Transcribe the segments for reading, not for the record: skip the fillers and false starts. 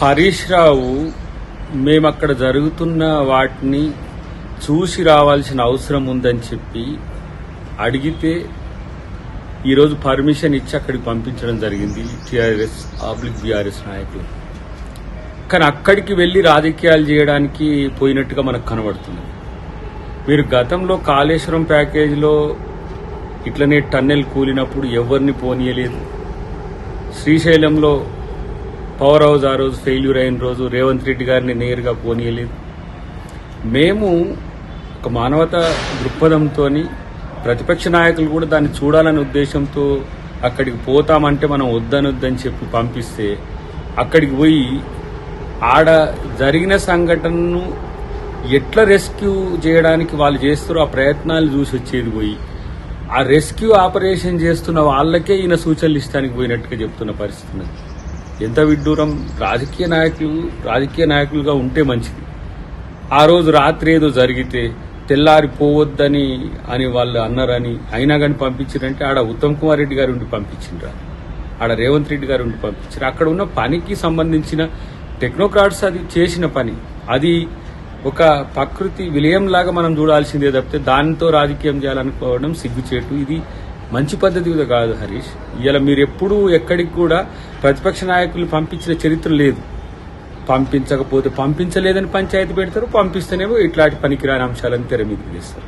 హరీష్ రావు మేము అక్కడ జరుగుతున్న వాటిని చూసి రావాల్సిన అవసరం ఉందని చెప్పి అడిగితే ఈరోజు పర్మిషన్ ఇచ్చి అక్కడికి పంపించడం జరిగింది టీఆర్ఎస్/బీఆర్ఎస్ నాయకులు. కానీ అక్కడికి వెళ్లి రాజకీయాలు చేయడానికి పోయినట్టుగా మనకు కనబడుతుంది. మీరు గతంలో కాళేశ్వరం ప్యాకేజీలో ఇట్లనే టన్నెల్ కూలినప్పుడు ఎవరిని పోనీయలేదు. శ్రీశైలంలో పవర్ హౌస్ ఆ రోజు ఫెయిల్యూర్ అయిన రోజు రేవంత్ రెడ్డి గారిని నేరుగా పోనీయలేదు. మేము ఒక మానవతా దృక్పథంతో ప్రతిపక్ష నాయకులు కూడా దాన్ని చూడాలనే ఉద్దేశంతో అక్కడికి పోతామంటే మనం వద్దనొద్దని చెప్పి పంపిస్తే అక్కడికి పోయి ఆడ జరిగిన సంఘటనను ఎట్లా రెస్క్యూ చేయడానికి వాళ్ళు చేస్తారో ఆ ప్రయత్నాలు చూసి వచ్చేది పోయి ఆ రెస్క్యూ ఆపరేషన్ చేస్తున్న వాళ్ళకే ఈయన సూచనలు ఇష్టానికి పోయినట్టుగా చెప్తున్న పరిస్థితి ఉన్నది. ఎంత విడ్డూరం. రాజకీయ నాయకులుగా ఉంటే మంచిది. ఆ రోజు రాత్రి ఏదో జరిగితే తెల్లారిపోవద్దని అని వాళ్ళు అన్నారని అయినా కానీ పంపించారంటే ఆడ ఉత్తమ్ కుమార్ రెడ్డి గారు ఉండి పంపించిండ్రా, ఆడ రేవంత్ రెడ్డి గారు ఉండి పంపించారు. అక్కడ ఉన్న పనికి సంబంధించిన టెక్నోక్రాట్స్ అది చేసిన పని, అది ఒక ప్రకృతి విలయంలాగా మనం చూడాల్సిందే తప్పితే దానితో రాజకీయం చేయాలనుకోవడం సిగ్గుచేటు. ఇది మంచి పద్ధతి కాదు హరీష్. ఇలా మీరు ఎప్పుడూ ఎక్కడికి కూడా ప్రతిపక్ష నాయకులు పంపించిన చరిత్ర లేదు. పంపించకపోతే పంపించలేదని పంచాయతీ పెడతారు, పంపిస్తేనేమో ఇట్లాంటి పనికిరాని అంశాలను తెర మీదకి తీస్తారు.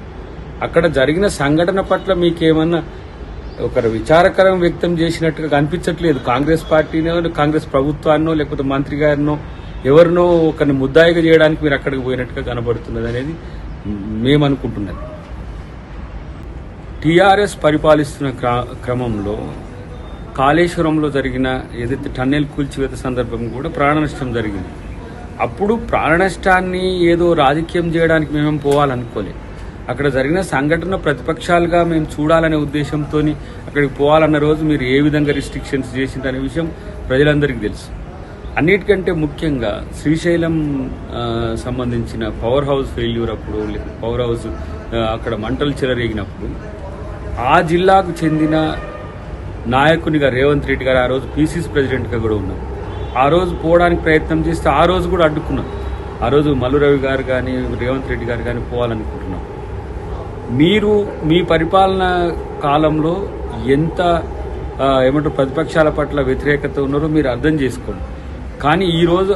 అక్కడ జరిగిన సంఘటన పట్ల మీకేమన్నా ఒక విచారకరం వ్యక్తం చేసినట్టుగా కనిపించట్లేదు. కాంగ్రెస్ పార్టీనో కాంగ్రెస్ ప్రభుత్వాన్నో లేకపోతే మంత్రి గారినో ఎవరినో ఒకరిని ముద్దాయిగా చేయడానికి మీరు అక్కడికి పోయినట్టుగా కనబడుతున్నది అనేది మేము అనుకుంటున్నది. టీఆర్ఎస్ పరిపాలిస్తున్న క్రమంలో కాళేశ్వరంలో జరిగిన ఏదైతే టన్నెల్ కూల్చివేత సందర్భం కూడా ప్రాణ నష్టం జరిగింది. అప్పుడు ప్రాణ నష్టాన్ని ఏదో రాజకీయం చేయడానికి మేమేం పోవాలనుకోలే. అక్కడ జరిగిన సంఘటన ప్రతిపక్షాలుగా మేము చూడాలనే ఉద్దేశంతో అక్కడికి పోవాలన్న రోజు మీరు ఏ విధంగా రిస్ట్రిక్షన్స్ చేసిందనే విషయం ప్రజలందరికీ తెలుసు. అన్నిటికంటే ముఖ్యంగా శ్రీశైలం సంబంధించిన పవర్ హౌస్ ఫెయిల్యూర్ అప్పుడు పవర్ హౌస్ అక్కడ మంటలు చెలరేగినప్పుడు ఆ జిల్లాకు చెందిన నాయకునిగా రేవంత్ రెడ్డి గారు ఆ రోజు పీసీసీ ప్రెసిడెంట్గా కూడా ఉన్నారు. ఆ రోజు పోవడానికి ప్రయత్నం చేస్తే ఆ రోజు కూడా అడ్డుకున్నాం. ఆ రోజు మల్లు రవి గారు కానీ రేవంత్ రెడ్డి గారు కానీ పోవాలనుకుంటున్నాం. మీరు మీ పరిపాలన కాలంలో ఎంత ఏమంటారు ప్రతిపక్షాల పట్ల వ్యతిరేకత ఉన్నారో మీరు అర్థం చేసుకోండి. కానీ ఈరోజు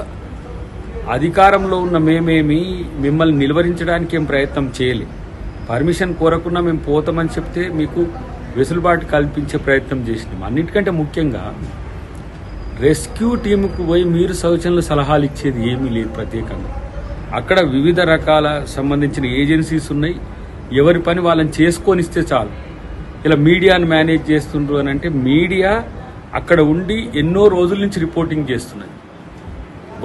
అధికారంలో ఉన్న మేమేమి మిమ్మల్ని నిలువరించడానికి ఏం ప్రయత్నం చేయలే. పర్మిషన్ కోరకుండా మేము పోతామని చెప్తే మీకు వెసులుబాటు కల్పించే ప్రయత్నం చేసినాం. అన్నిటికంటే ముఖ్యంగా రెస్క్యూ టీముకు పోయి మీరు సూచనలు సలహాలు ఇచ్చేది ఏమీ లేదు ప్రత్యేకంగా. అక్కడ వివిధ రకాల సంబంధించిన ఏజెన్సీస్ ఉన్నాయి. ఎవరి పని వాళ్ళని చేసుకొనిస్తే చాలు. ఇలా మీడియాను మేనేజ్ చేస్తుండ్రు అని అంటే మీడియా అక్కడ ఉండి ఎన్నో రోజుల నుంచి రిపోర్టింగ్ చేస్తున్నది.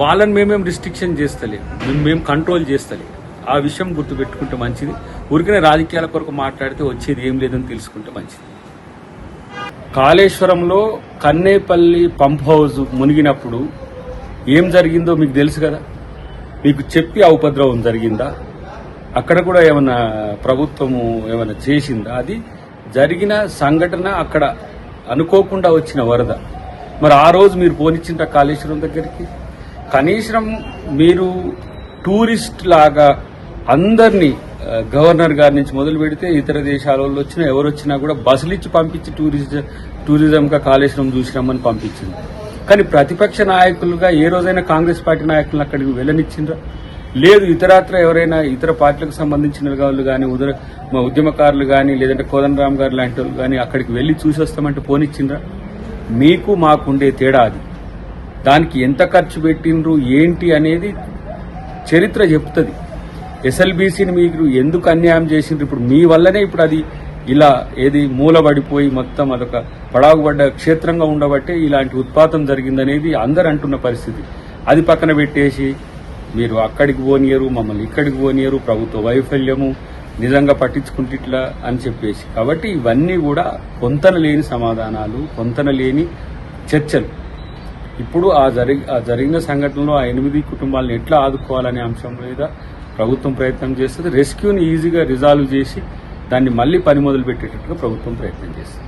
వాళ్ళని మేమేం రిస్ట్రిక్షన్ చేస్తలేము, మేము కంట్రోల్ చేస్తలేము. ఆ విషయం గుర్తుపెట్టుకుంటే మంచిది. ఊరికనే రాజకీయాల కొరకు మాట్లాడితే వచ్చేది ఏం లేదని తెలుసుకుంటే మంచిది. కాళేశ్వరంలో కన్నేపల్లి పంప్ హౌస్ మునిగినప్పుడు ఏం జరిగిందో మీకు తెలుసు కదా. మీకు చెప్పి ఆ ఉపద్రవం జరిగిందా? అక్కడ కూడా ఏమన్నా ప్రభుత్వము ఏమైనా చేసిందా? అది జరిగిన సంఘటన అక్కడ అనుకోకుండా వచ్చిన వరద. మరి ఆ రోజు మీరు పోనిచ్చింట కాళేశ్వరం దగ్గరికి? కనీసం మీరు టూరిస్ట్ లాగా అందరినీ గవర్నర్ గారి నుంచి మొదలు పెడితే ఇతర దేశాల వాళ్ళు వచ్చినా ఎవరు వచ్చినా కూడా బస్సులు ఇచ్చి పంపించి టూరిజంగా కాళేశ్వరం చూసినామని పంపించింది. కానీ ప్రతిపక్ష నాయకులుగా ఏ రోజైనా కాంగ్రెస్ పార్టీ నాయకులను అక్కడికి వెళ్ళనిచ్చిండ్రా? లేదు. ఇతరత్ర ఎవరైనా ఇతర పార్టీలకు సంబంధించిన వాళ్ళు కానీ ఉద్యమకారులు కానీ లేదంటే కోదండరామ్ గారు లాంటి వాళ్ళు కానీ అక్కడికి వెళ్లి చూసి వస్తామంటే పోనిచ్చిండ్రా? మీకు మాకుండే తేడా అది. దానికి ఎంత ఖర్చు పెట్టిండ్రు ఏంటి అనేది చరిత్ర చెప్తుంది. ఎస్ఎల్బీసీని మీకు ఎందుకు అన్యాయం చేసిండ్రు? ఇప్పుడు మీ వల్లనే ఇప్పుడు అది ఇలా ఏది మూలబడిపోయి మొత్తం అదొక పడాగుబడ్డ క్షేత్రంగా ఉండబట్టే ఇలాంటి ఉత్పాతం జరిగిందనేది అందరు అంటున్న పరిస్థితి. అది పక్కన పెట్టేసి మీరు అక్కడికి పోనీయరు, మమ్మల్ని ఇక్కడికి పోనీయరు, ప్రభుత్వ వైఫల్యము నిజంగా పట్టించుకుంటే ఇట్లా అని చెప్పేసి. కాబట్టి ఇవన్నీ కూడా పొంతన లేని సమాధానాలు, పొంతన లేని చర్చలు. ఇప్పుడు ఆ జరిగిన సంఘటనలో ఆ 8 కుటుంబాలను ఎట్లా ఆదుకోవాలనే అంశం మీద ప్రభుత్వం ప్రయత్నం చేస్తుంది. రెస్క్యూని ఈజీగా రిజాల్వ్ చేసి దాన్ని మళ్లీ పని మొదలు పెట్టేటట్టుగా ప్రభుత్వం ప్రయత్నం చేస్తుంది.